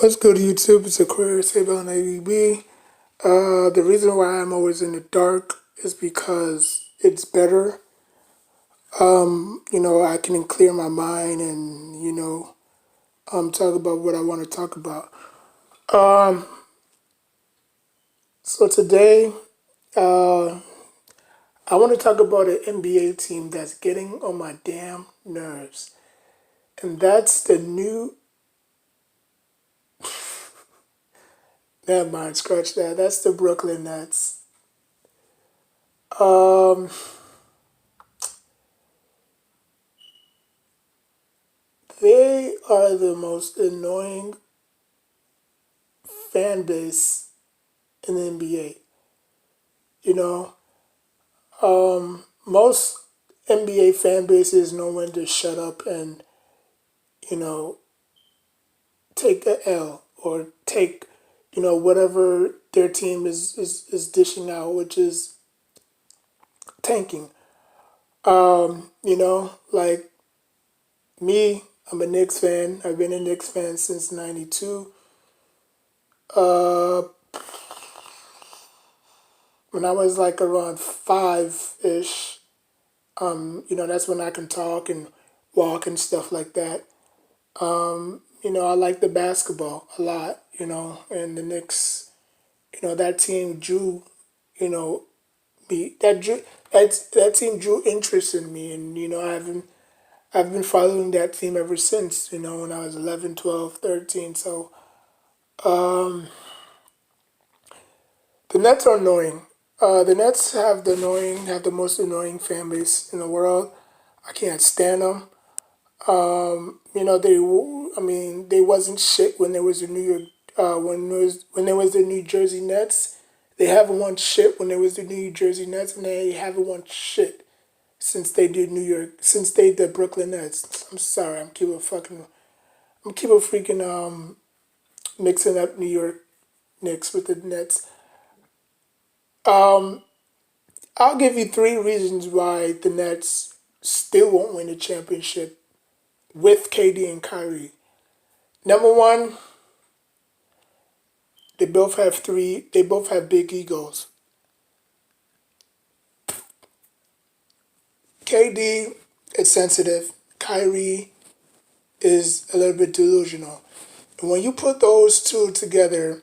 What's good, YouTube? It's Aquarius Save on ABB. The reason why I'm always in the dark is because it's better. I can clear my mind and, talk about what I want to talk about. Um, so today, uh, I want to talk about an NBA team that's getting on my damn nerves. And that's the new, never mind, scratch that. That's the Brooklyn Nets. Um, they are the most annoying fan base in the NBA. You know, most NBA fan bases know when to shut up and, you know, take a L or take, whatever their team is dishing out, which is tanking. Like me, I'm a Knicks fan. I've been a Knicks fan since '92. Uh, when I was like around five ish, that's when I can talk and walk and stuff like that. I like the basketball a lot, and the Knicks, that team drew, you know, me that drew that team drew interest in me, and I've been following that team ever since, when I was 11, 12, 13. So the Nets are annoying. The Nets have the most annoying fan base in the world. I can't stand them. They wasn't shit when there was the New York, when there was the New Jersey Nets. They haven't won shit when there was the New Jersey Nets, and they haven't won shit since they did Brooklyn Nets. I'm sorry, I'm keep freaking mixing up New York Knicks with the Nets. I'll give you three reasons why the Nets still won't win the championship with KD and Kyrie. Number one, they both have big egos. KD is sensitive. Kyrie is a little bit delusional. And when you put those two together,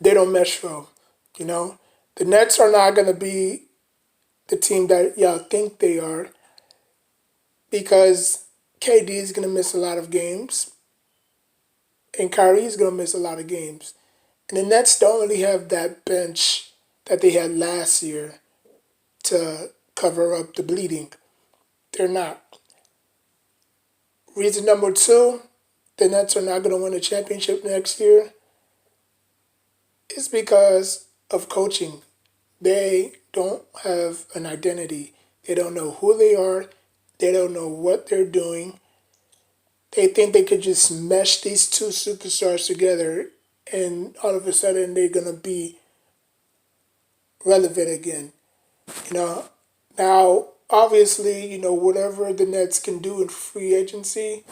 they don't mesh well. You know, the Nets are not going to be the team that y'all think they are because KD is going to miss a lot of games and Kyrie is going to miss a lot of games. And the Nets don't really have that bench that they had last year to cover up the bleeding. They're not. Reason number two, the Nets are not going to win a championship next year is because of coaching. They don't have an identity. They don't know who they are. They don't know what they're doing. They think they could just mesh these two superstars together and all of a sudden they're going to be relevant again. You know, now obviously, whatever the Nets can do in free agency,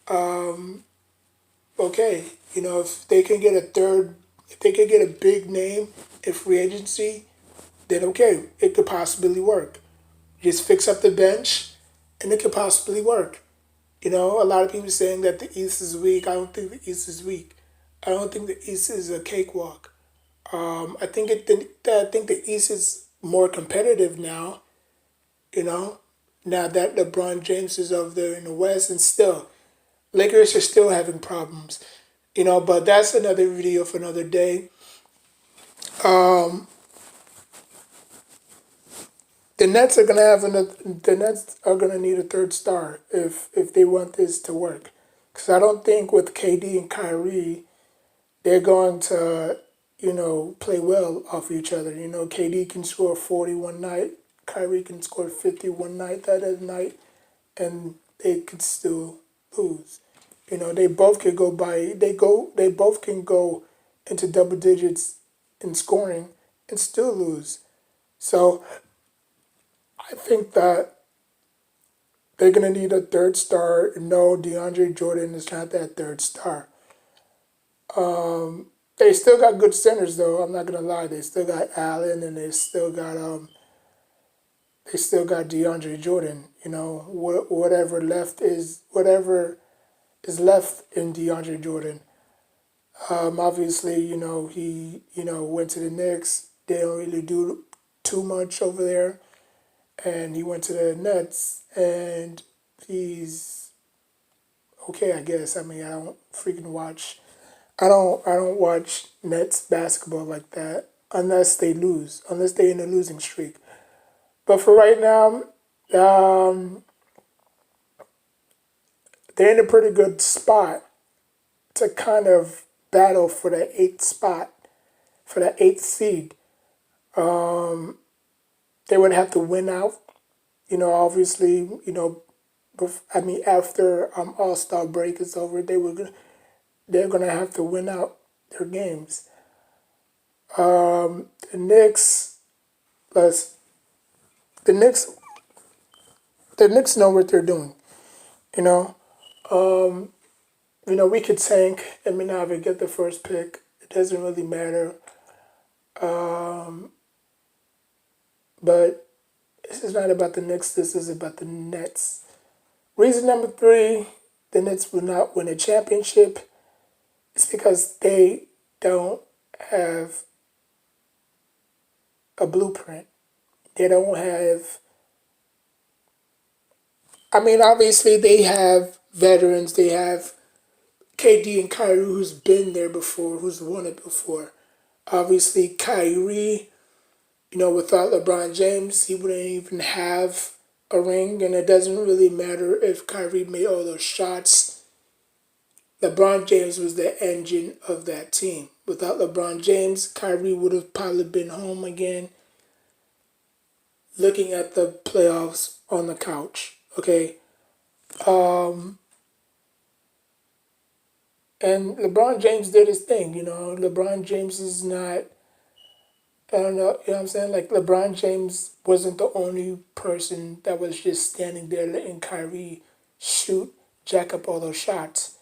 okay. If they can get a big name in free agency, then okay, it could possibly work. Just fix up the bench, and it could possibly work. A lot of people saying that the East is weak. I don't think the East is weak. I don't think the East is a cakewalk. I think the East is more competitive now. You know, now that LeBron James is over there in the West, and still Lakers are still having problems. But that's another video for another day. Um, the Nets are gonna need a third star if they want this to work. Because I don't think with KD and Kyrie they're going to play well off each other. KD can score 40 one night, Kyrie can score 50 one night that other night, and they could still lose. They both could go by they both can go into double digits in scoring and still lose. So I think that They're gonna need a third star. No, DeAndre Jordan is not that third star. They still got good centers though. I'm not gonna lie. They still got Allen and they still got DeAndre Jordan. You know, whatever is left in DeAndre Jordan. Obviously, he went to the Knicks. They don't really do too much over there, and he went to the Nets, and he's okay, I guess. I mean, I don't freaking watch. I don't watch Nets basketball like that unless they lose, unless they're in a losing streak. But for right now, um, they're in a pretty good spot to kind of battle for the eighth spot, for the eighth seed. They would have to win out. Obviously, I mean, after All Star break is over, they're gonna have to win out their games. The Knicks, plus the Knicks, the Knicks know what they're doing. You know, we could tank and may not even get the first pick. It doesn't really matter. But this is not about the Knicks. This is about the Nets. Reason number three, the Nets will not win a championship is because they don't have a blueprint. They don't have. I mean, obviously they have veterans. They have KD and Kyrie, who's been there before, who's won it before. Obviously, Kyrie, without LeBron James, he wouldn't even have a ring, and it doesn't really matter if Kyrie made all those shots. LeBron James was the engine of that team. Without LeBron James, Kyrie would have probably been home again, looking at the playoffs on the couch. Okay, and LeBron James did his thing. LeBron James is not. I don't know. You know what I'm saying? Like LeBron James wasn't the only person that was just standing there letting Kyrie shoot, jack up all those shots.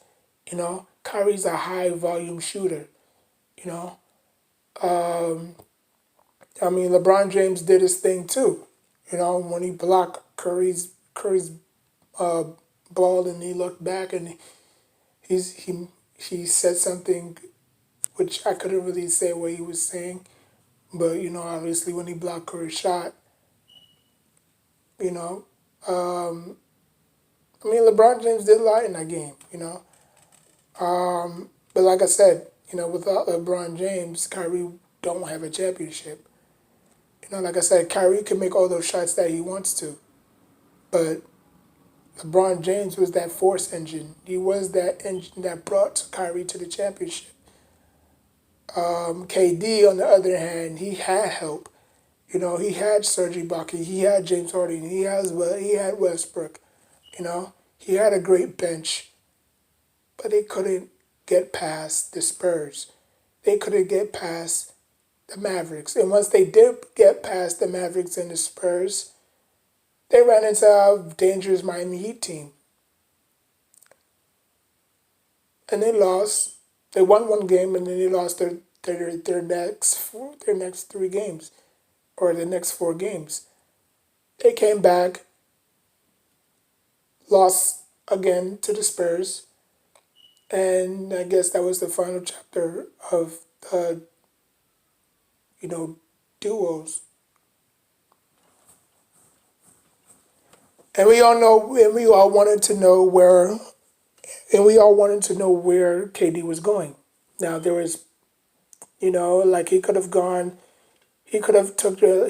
Kyrie's a high volume shooter. You know, I mean LeBron James did his thing too. When he blocked Curry's uh, ball and he looked back and he's he said something which I couldn't really say what he was saying, but obviously when he blocked Curry's shot, you know, I mean LeBron James did a lot in that game. But like I said, without LeBron James, Kyrie don't have a championship. Like I said, Kyrie can make all those shots that he wants to, but LeBron James was that force engine. He was that engine that brought Kyrie to the championship. KD, on the other hand, he had help. He had Serge Ibaka, he had James Harden, he had Westbrook. He had a great bench, but they couldn't get past the Spurs. They couldn't get past the Mavericks. And once they did get past the Mavericks and the Spurs, they ran into a dangerous Miami Heat team. And they lost. They won one game and then they lost their next three games or the next four games. They came back, lost again to the Spurs, and I guess that was the final chapter of you know duos. And we all know, and we all wanted to know where, and we all wanted to know where KD was going. Now there was, like he could have gone, he could have taken,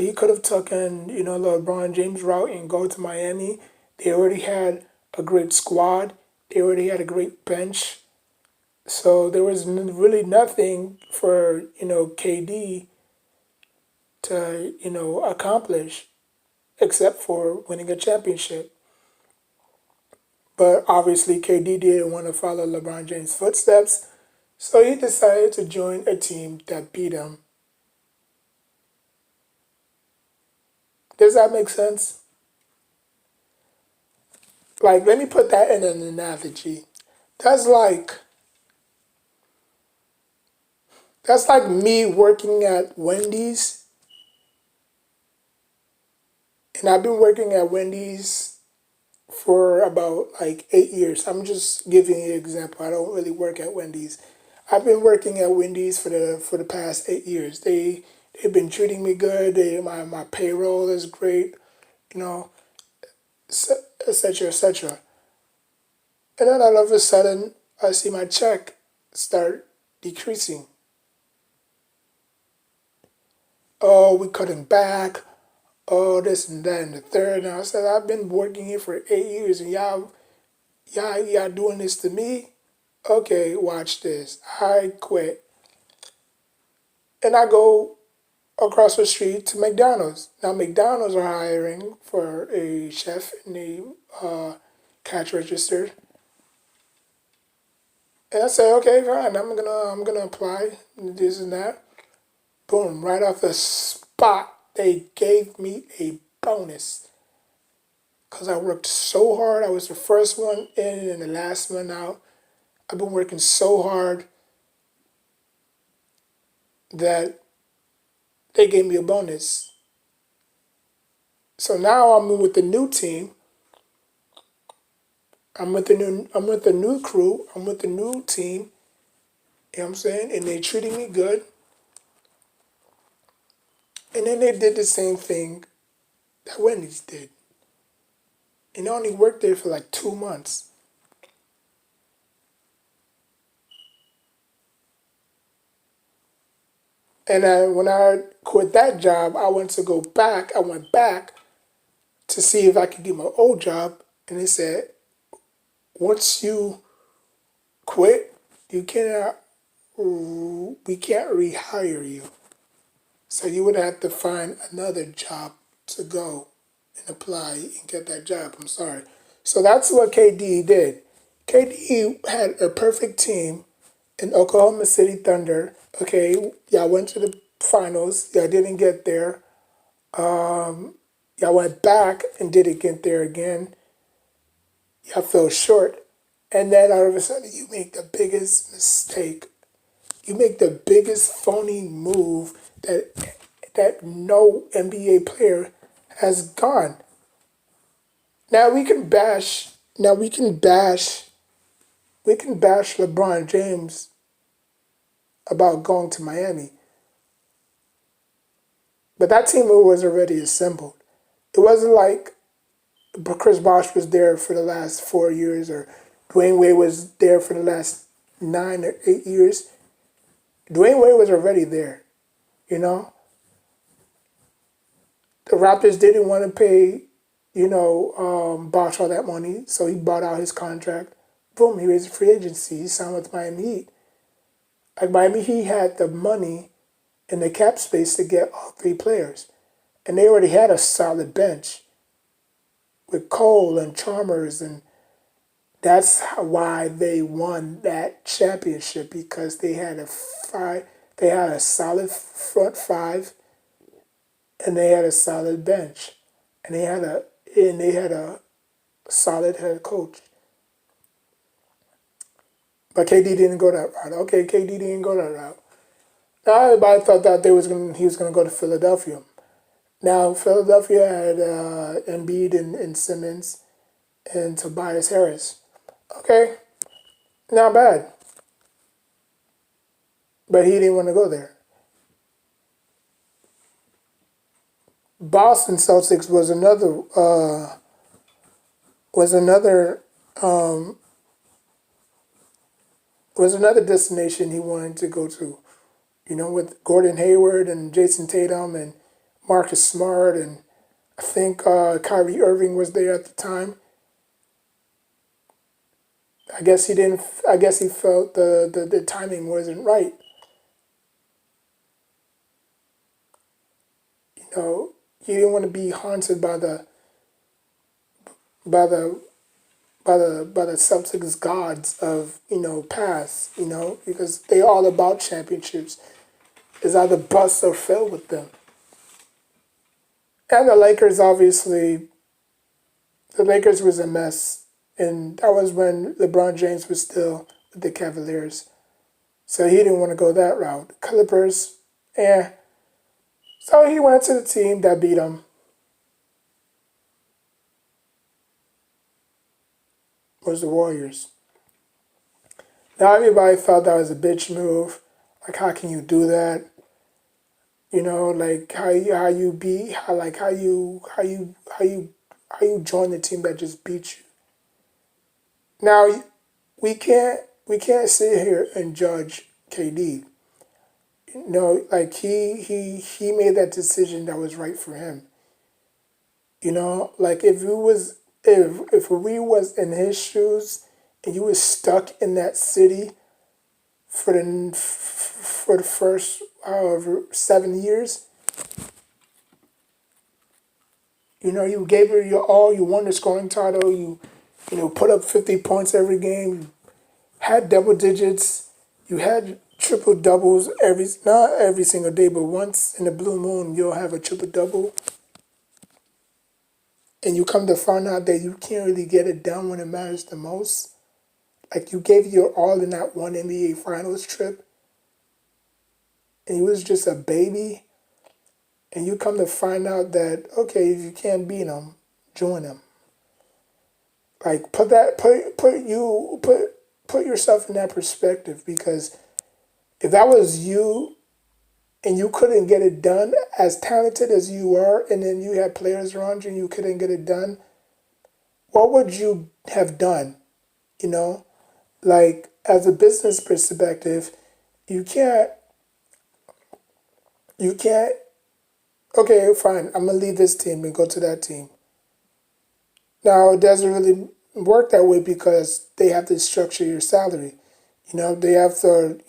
LeBron James route and go to Miami. They already had a great squad. They already had a great bench. So there was really nothing for KD to accomplish except for winning a championship. But obviously KD didn't want to follow LeBron James' footsteps, so he decided to join a team that beat him. Does that make sense? Like, let me put that in an analogy. That's like that's like me working at Wendy's, and I've been working at Wendy's for about like 8 years. I'm just giving you an example. I don't really work at Wendy's. I've been working at Wendy's for the past 8 years. They've been treating me good. My payroll is great, you know, etc. etc. And then all of a sudden, I see my check start decreasing. Oh, we cutting back. Oh, this and that and the third. And I said, I've been working here for 8 years, and y'all doing this to me. Okay, watch this. I quit, and I go across the street to McDonald's. Now McDonald's are hiring for a chef and a cash register. And I said, okay, fine. I'm gonna apply this and that. Boom! Right off the spot, they gave me a bonus because I worked so hard. I was the first one in and the last one out. I've been working so hard that they gave me a bonus. So now I'm with the new team. I'm with the new crew. I'm with the new team. You know what I'm saying? And they treating me good. And then they did the same thing that Wendy's did. And I only worked there for like 2 months. And when I quit that job, I went to go back. I went back to see if I could get my old job. And they said, once you quit, you cannot, we can't rehire you. So you would have to find another job to go and apply and get that job. I'm sorry. So that's what KD did. KD had a perfect team in Oklahoma City Thunder. Okay, y'all went to the finals. Y'all didn't get there. Y'all went back and didn't get there again. Y'all fell short. And then all of a sudden, you make the biggest mistake. You make the biggest phony move that no NBA player has gone. Now we can bash. Now we can bash. We can bash LeBron James about going to Miami, but that team was already assembled. It wasn't like Chris Bosh was there for the last 4 years or Dwayne Wade was there for the last 9 or 8 years. Dwayne Wade was already there. You know, the Raptors didn't want to pay, Bosh all that money, so he bought out his contract. Boom, he raised a free agency. He signed with Miami Heat. Like Miami Heat had the money and the cap space to get all three players, and they already had a solid bench with Cole and Chalmers, and that's why they won that championship because they had a solid front five, and they had a solid bench, and they had a solid head coach. But KD didn't go that route. Okay, KD didn't go that route. Now everybody thought that he was gonna go to Philadelphia. Now Philadelphia had Embiid and Simmons and Tobias Harris. Okay, not bad. But he didn't want to go there. Boston Celtics was another was another destination he wanted to go to. With Gordon Hayward and Jason Tatum and Marcus Smart, and I think Kyrie Irving was there at the time. I guess he didn't. I guess he felt the timing wasn't right. He didn't want to be haunted by the by the Celtics gods of past. Because they all about championships. It's either bust or fail with them. And the Lakers, obviously, the Lakers was a mess. And that was when LeBron James was still with the Cavaliers. So he didn't want to go that route. Clippers, eh. So he went to the team that beat him, was the Warriors. Now everybody thought that was a bitch move. Like, how can you do that? You know, like how you beat how like how you join the team that just beat you. Now we can't sit here and judge KD. No, like he made that decision that was right for him. You know, like if we was in his shoes and you was stuck in that city for the first however 7 years, you know, you gave it your all, you won the scoring title, you put up 50 points every game, you had double digits, you had triple doubles not every single day, but once in a blue moon you'll have a triple double. And you come to find out that you can't really get it done when it matters the most. Like you gave your all in that one NBA Finals trip, and you was just a baby, and you come to find out that okay, if you can't beat them, join them. Like put yourself in that perspective, because if that was you and you couldn't get it done, as talented as you are, and then you had players around you and you couldn't get it done, what would you have done? You know, like as a business perspective, you can't you can't okay, fine, I'm gonna leave this team and go to that team. Now it doesn't really work that way because they have to structure your salary. You know, they have to,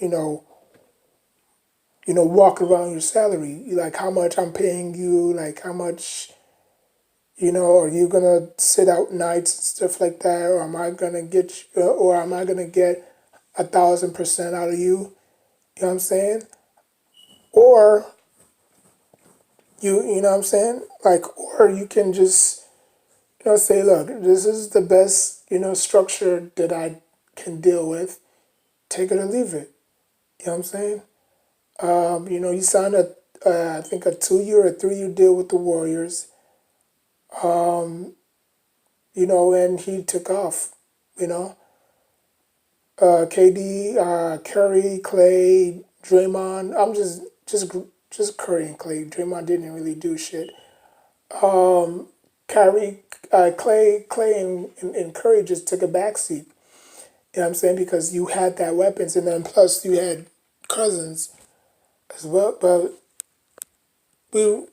walk around your salary. Like how much I'm paying you, like how much, are you gonna sit out nights and stuff like that, or am I gonna or am I gonna get 1,000% out of you? You know what I'm saying? Or you know what I'm saying? Like, or you can just, say, look, this is the best, structure that I can deal with. Take it or leave it. You know what I'm saying? You signed I think a 2 year or 3 year deal with the Warriors. And he took off. You know, KD, Curry, Clay, Draymond. I'm just Curry and Clay. Draymond didn't really do shit. Kyrie, Clay, and Curry just took a backseat. You know what I'm saying? Because you had that weapons, and then plus you had Cousins as well. But we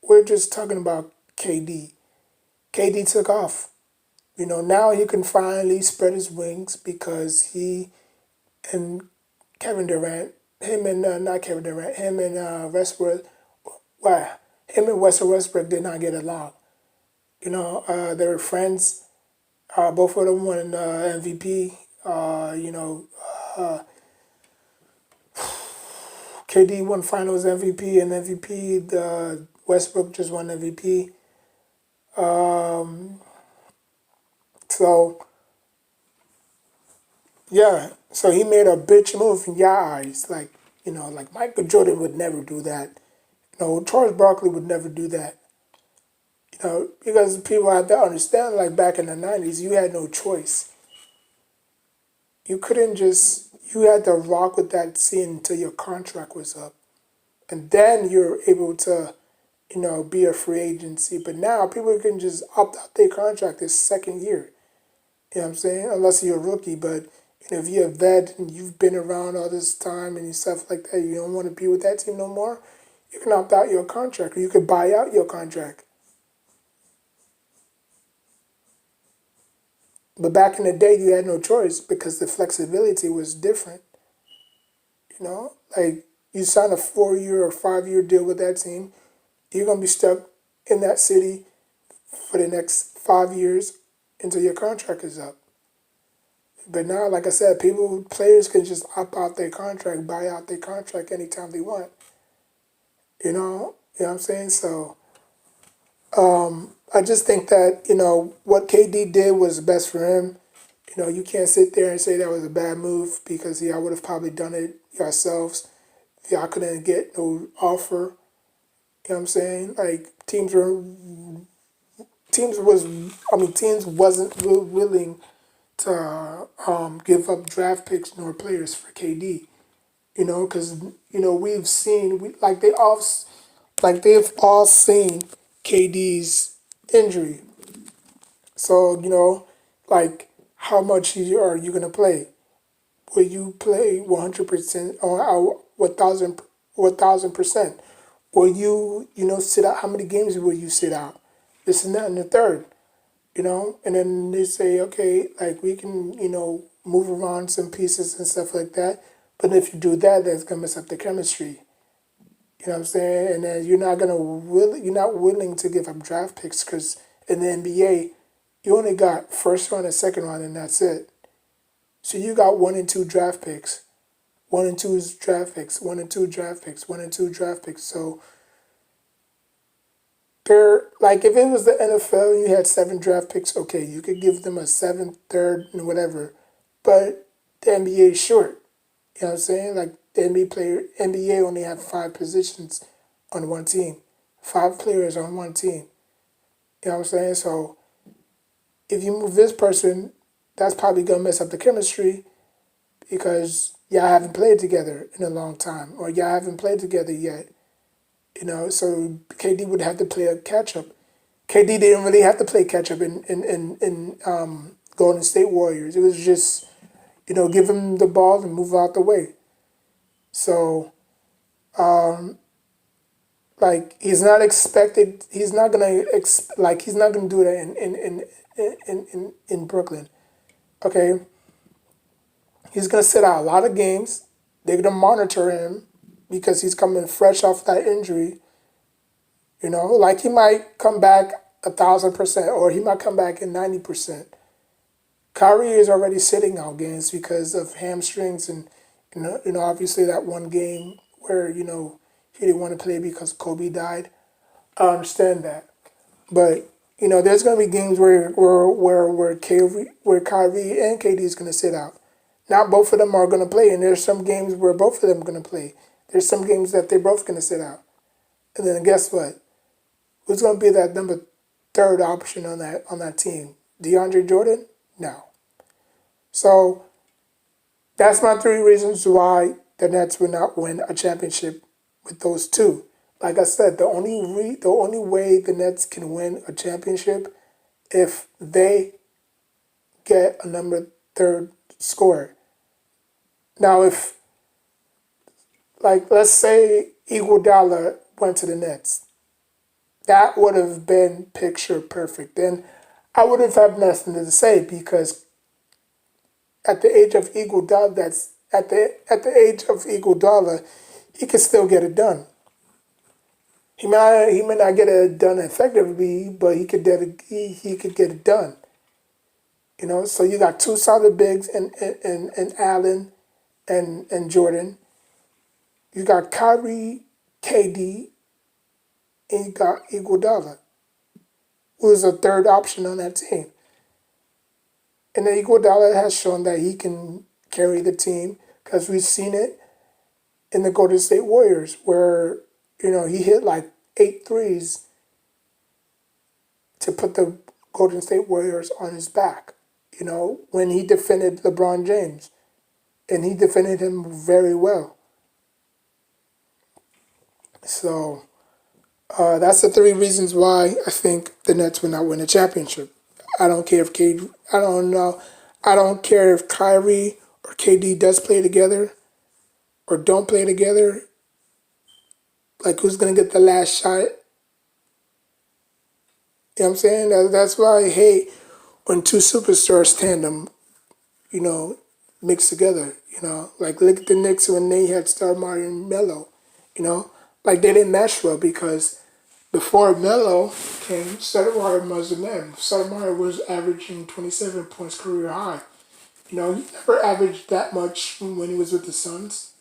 we're just talking about KD. KD took off. Now he can finally spread his wings because he and Kevin Durant, him and not Kevin Durant, him and Westbrook, well, him and Westbrook did not get along. They were friends. Both of them won MVP. KD won Finals MVP and MVP. The Westbrook just won MVP. So yeah, so he made a bitch move in your eyes, like Michael Jordan would never do that. Charles Barkley would never do that. Because people have to understand, like back in the '90s, you had no choice. You couldn't just you had to rock with that scene until your contract was up, and then you're able to, be a free agency. But now people can just opt out their contract this second year. You know what I'm saying? Unless you're a rookie, but if you're a vet and you've been around all this time and stuff like that, you don't want to be with that team no more, you can opt out your contract or you could buy out your contract. But back in the day, you had no choice because the flexibility was different. Like you sign a 4 year or 5 year deal with that team, you're gonna be stuck in that city for the next 5 years until your contract is up. But now, like I said, players can just opt out their contract, buy out their contract anytime they want. You know what I'm saying? So I just think that, what KD did was best for him. You can't sit there and say that was a bad move because y'all would have probably done it yourselves. Y'all couldn't get no offer. You know what I'm saying? Like teams wasn't willing to give up draft picks nor players for KD. Because we've seen they've all seen KD's injury. So like how much are you gonna play? Will you play 100% or 1,000%? Will you sit out? How many games will you sit out? This and that and the third. And then they say, okay, like we can, move around some pieces and stuff like that. But if you do that, that's gonna mess up the chemistry. You know what I'm saying? And then you're not willing to give up draft picks because in the NBA, you only got first round and second round, and that's it. So you got one and two draft picks, one and two draft picks, one and two draft picks, one and two draft picks. So they're like if it was the NFL and you had seven draft picks, okay, you could give them a seventh, third, and whatever. But the NBA is short. You know what I'm saying? Like the NBA only have five positions on one team, five players on one team. You know what I'm saying? So if you move this person, that's probably gonna mess up the chemistry because y'all haven't played together in a long time, or y'all haven't played together yet. So KD would have to play a catch up. KD didn't really have to play catch up in Golden State Warriors. It was just give him the ball and move out the way. So like he's not gonna he's not gonna do that in Brooklyn. Okay, he's gonna sit out a lot of games. They're gonna monitor him because he's coming fresh off that injury. Like he might come back 1,000%, or he might come back in 90%. Kyrie is already sitting out games because of hamstrings and obviously that one game where he didn't want to play because Kobe died. I understand that, but there's gonna be games where Kyrie and KD is gonna sit out. Not both of them are gonna play, and there's some games where both of them are gonna play. There's some games that they're both gonna sit out, and then guess what? Who's gonna be that number third option on that team? DeAndre Jordan? No. So that's my three reasons why the Nets will not win a championship with those two. Like I said, the only way the Nets can win a championship if they get a number third scorer. Now, if let's say Iguodala went to the Nets, that would have been picture perfect. Then I would have had nothing to say because at the age of Iguodala, at the age of Iguodala, he could still get it done. He may not get it done effectively, but he could get it done. So you got two solid bigs and Allen and Jordan. You got Kyrie, KD, and you got Iguodala, who's a third option on that team. And then Iguodala has shown that he can carry the team because we've seen it in the Golden State Warriors where he hit like 8 threes to put the Golden State Warriors on his back. When he defended LeBron James, and he defended him very well. So that's the three reasons why I think the Nets will not win a championship. I don't care if KD, I don't know, I don't care if Kyrie or KD does play together or don't play together. Like who's gonna get the last shot? You know what I'm saying? That's why I hate when two superstars tandem, you know, mixed together. Like look at the Knicks when they had Stoudemire and Melo. Like they didn't mesh well because before Melo came, Stoudemire was the man. Stoudemire was averaging 27 points career high. He never averaged that much when he was with the Suns.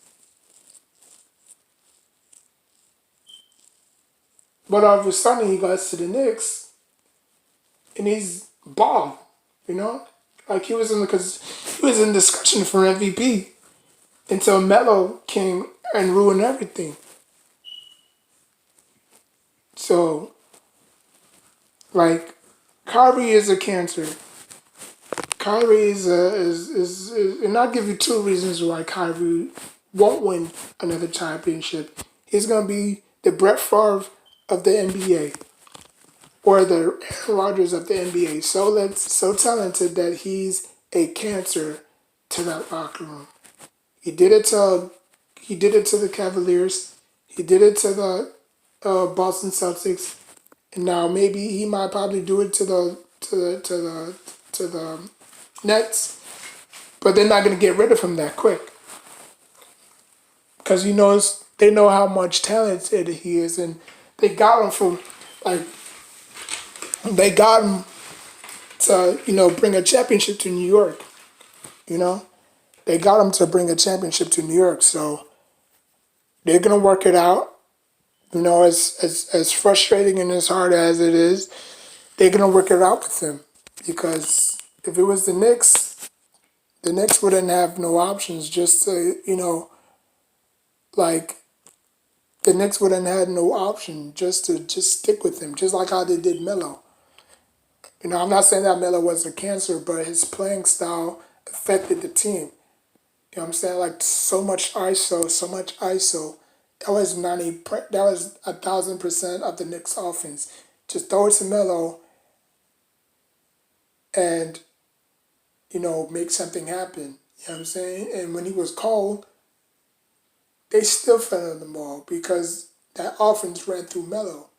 But all of a sudden he goes to the Knicks and he's ball, you know? Like he was in discussion for MVP until Melo came and ruined everything. So like Kyrie is a cancer. Kyrie and I'll give you two reasons why Kyrie won't win another championship. He's gonna be the Brett Favre of the NBA or the Aaron Rodgers of the NBA. So talented that he's a cancer to that locker room. He did it to he did it to the Cavaliers. He did it to the Boston Celtics, and now maybe he might probably do it to the Nets. But they're not going to get rid of him that quick because they know how much talented he is, and they got him from like they got him to bring a championship to New York. You know, they got him to bring a championship to New York, so they're gonna work it out. As frustrating and as hard as it is, they're gonna work it out with him because if it was the Knicks wouldn't have no options just to like the Knicks wouldn't have had no option just to just stick with him, just like how they did Melo. I'm not saying that Melo was a cancer, but his playing style affected the team. You know what I'm saying? Like so much ISO, so much ISO. That was 90. That was 1,000% of the Knicks' offense. Just throw it to Melo, and make something happen. You know what I'm saying? And when he was cold, they still fell on the ball because that offense ran through Melo,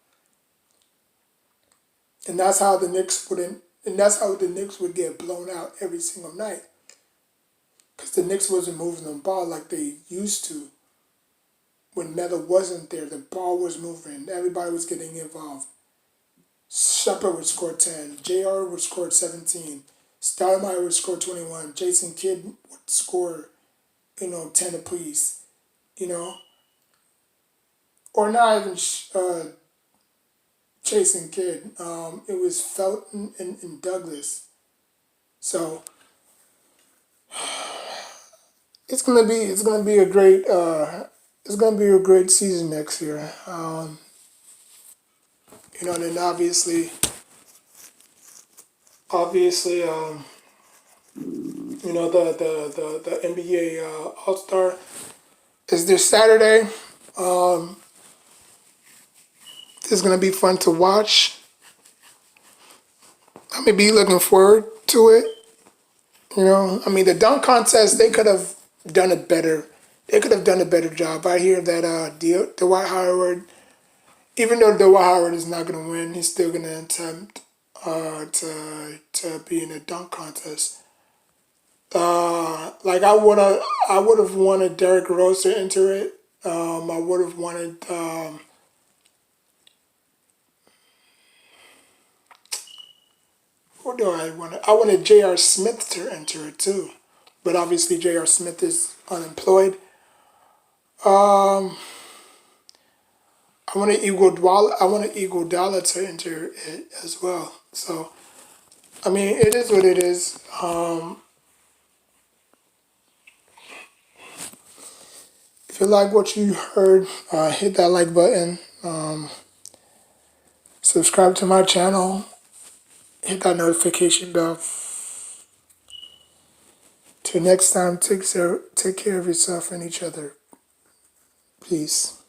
and that's how the Knicks wouldn't. And that's how the Knicks would get blown out every single night because the Knicks wasn't moving the ball like they used to. When Melo wasn't there, the ball was moving. Everybody was getting involved. Shepard would score 10. JR would score 17. Stoudemire would score 21. Jason Kidd would score, 10 apiece. You know? Or not even Jason Kidd. It was Felton and Douglas. So it's gonna be a great season next year. And then obviously, the NBA All Star is this Saturday. It's gonna be fun to watch. I may be looking forward to it. The dunk contest they could have done it better. They could have done a better job. I hear that Dwight Howard, even though Dwight Howard is not gonna win, he's still gonna attempt to be in a dunk contest. Like I would have wanted Derrick Rose to enter it. I would have wanted. Who do I want? I wanted J.R. Smith to enter it too, but obviously J.R. Smith is unemployed. Um, I wanted Iguodala to enter it as well. So it is what it is. If you like what you heard, hit that like button. Subscribe to my channel. Hit that notification bell. Till next time, take care of yourself and each other. Peace.